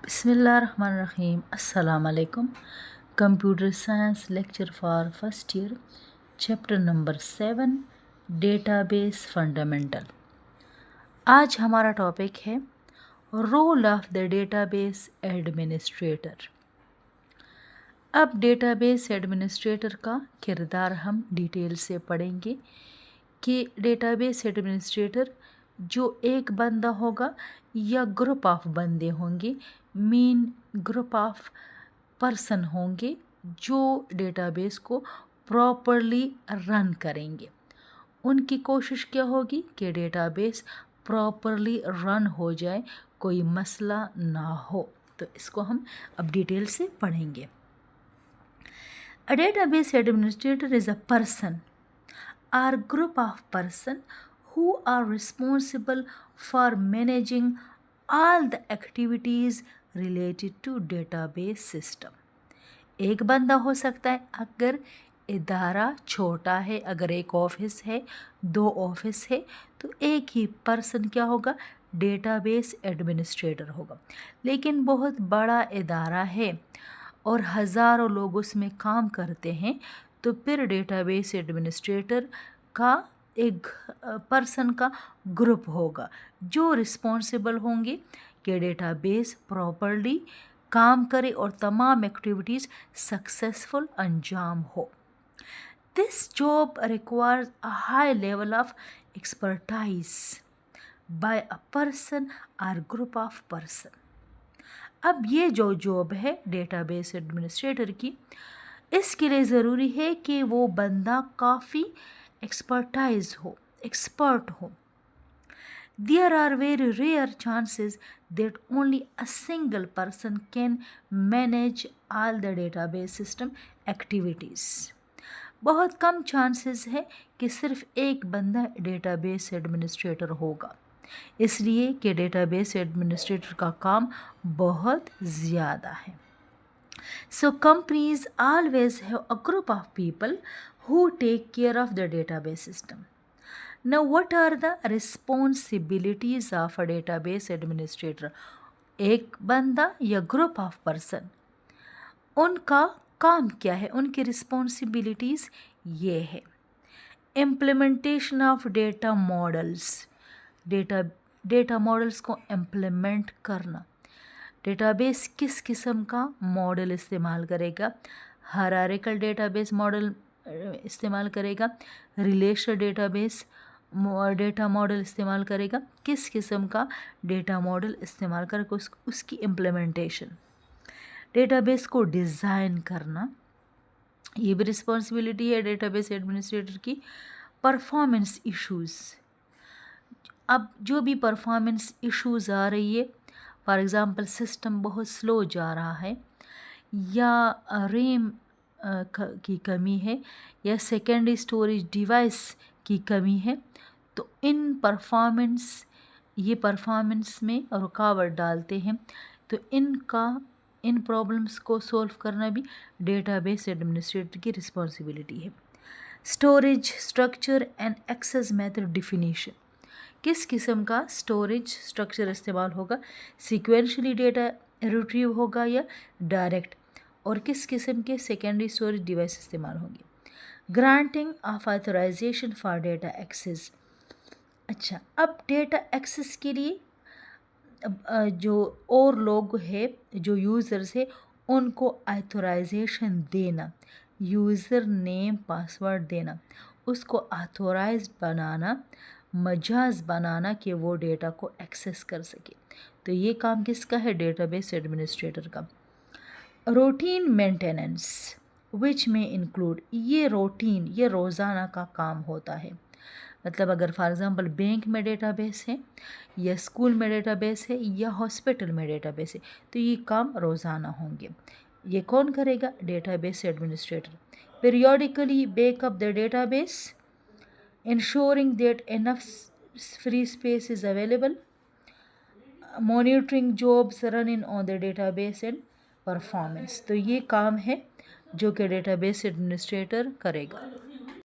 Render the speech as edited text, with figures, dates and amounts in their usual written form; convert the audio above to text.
Bismillahirrahmanirrahim. Assalamu alaikum. Computer Science lecture for first year, chapter number 7, Database Fundamental. आज हमारा topic है role of the database administrator. अब database administrator का किरदार हम डिटेल से पढ़ेंगे कि डेटाबेस एडमिनिस्ट्रेटर जो एक बंदा होगा या ग्रुप ऑफ बंदे होंगे, मेन ग्रुप ऑफ पर्सन होंगे जो डेटाबेस को प्रॉपरली रन करेंगे। उनकी कोशिश क्या होगी कि डेटाबेस प्रॉपरली रन हो जाए, कोई मसला ना हो। तो इसको हम अब डिटेल से पढ़ेंगे। A database administrator is a person or group of person who are responsible for managing all the activities related to database system. एक बंदा हो सकता है अगर इदारा छोटा है, अगर एक ऑफिस है, 2 ऑफिस है, तो एक ही पर्सन क्या होगा, डेटाबेस एडमिनिस्ट्रेटर होगा। लेकिन बहुत बड़ा इदारा है और हज़ारों लोग उसमें काम करते हैं, तो फिर डेटाबेस एडमिनिस्ट्रेटर का एक पर्सन का ग्रुप होगा जो रिस्पॉन्सिबल होंगे कि डेटाबेस प्रॉपरली काम करे और तमाम एक्टिविटीज़ सक्सेसफुल अंजाम हो। This job requires a high level of expertise by a person और ग्रुप ऑफ पर्सन। अब ये जो जॉब है डेटाबेस एडमिनिस्ट्रेटर की, इसके लिए ज़रूरी है कि वो बंदा काफ़ी एक्सपर्टाइज हो, एक्सपर्ट हो। There are very rare chances that only a single person can manage all the database system activities. बहुत कम चांसेस है कि सिर्फ एक बंदा डेटाबेस एडमिनिस्ट्रेटर होगा, इसलिए कि डेटाबेस एडमिनिस्ट्रेटर का काम बहुत ज़्यादा है। So companies always have a group of people who take care of the database system. Now what are the responsibilities of a database administrator? एक बंदा या ग्रुप ऑफ पर्सन, उनका काम क्या है, उनकी रिस्पॉन्सिबिलिटीज़ ये है। Implementation of data models, data models को इम्प्लीमेंट करना। डेटाबेस किस किस्म का मॉडल इस्तेमाल करेगा, हायरार्किकल डेटाबेस मॉडल इस्तेमाल करेगा, रिलेशनल डेटा मॉडल इस्तेमाल करेगा, किस किस्म का डेटा मॉडल इस्तेमाल करेगा, उसकी इम्प्लीमेंटेशन। डेटाबेस को डिज़ाइन करना, ये भी रिस्पॉन्सिबिलिटी है डेटाबेस एडमिनिस्ट्रेटर की। परफॉर्मेंस इश्यूज़, अब जो भी परफॉर्मेंस इश्यूज़ आ रही है, फॉर एग्ज़ाम्पल सिस्टम बहुत स्लो जा रहा है या रैम की कमी है या सेकेंडरी स्टोरेज डिवाइस की कमी है, तो इन परफॉर्मेंस में रुकावट डालते हैं, तो इन प्रॉब्लम्स को सॉल्व करना भी डेटाबेस एडमिनिस्ट्रेटर की रिस्पॉन्सिबिलिटी है। Storage structure and access method definition, किस किस्म का स्टोरेज स्ट्रक्चर इस्तेमाल होगा, सीक्वेंशली डेटा रिट्रीव होगा या डायरेक्ट, और किस किस्म के सेकेंडरी स्टोरेज डिवाइस इस्तेमाल होंगे। Granting of authorization for data access. अच्छा, अब डेटा एक्सेस के लिए जो और लोग हैं, जो यूज़र्स है, उनको ऑथराइजेशन देना, यूज़र नेम पासवर्ड देना, उसको ऑथोराइज्ड बनाना, मजाज बनाना कि वो डेटा को एक्सेस कर सके। तो ये काम किसका है, डेटाबेस एडमिनिस्ट्रेटर का। रूटीन मेंटेनेंस विच में इंक्लूड, ये रूटीन, ये रोज़ाना का काम होता है। मतलब अगर फॉर एग्ज़ाम्पल बैंक में डेटाबेस है या स्कूल में डेटाबेस है या हॉस्पिटल में डेटाबेस है, तो ये काम रोज़ाना होंगे। ये कौन करेगा, database administrator. Periodically backup the database, ensuring that enough free space is available, monitoring jobs running on the database and performance। तो ये काम है जो कि डेटाबेस एडमिनिस्ट्रेटर करेगा।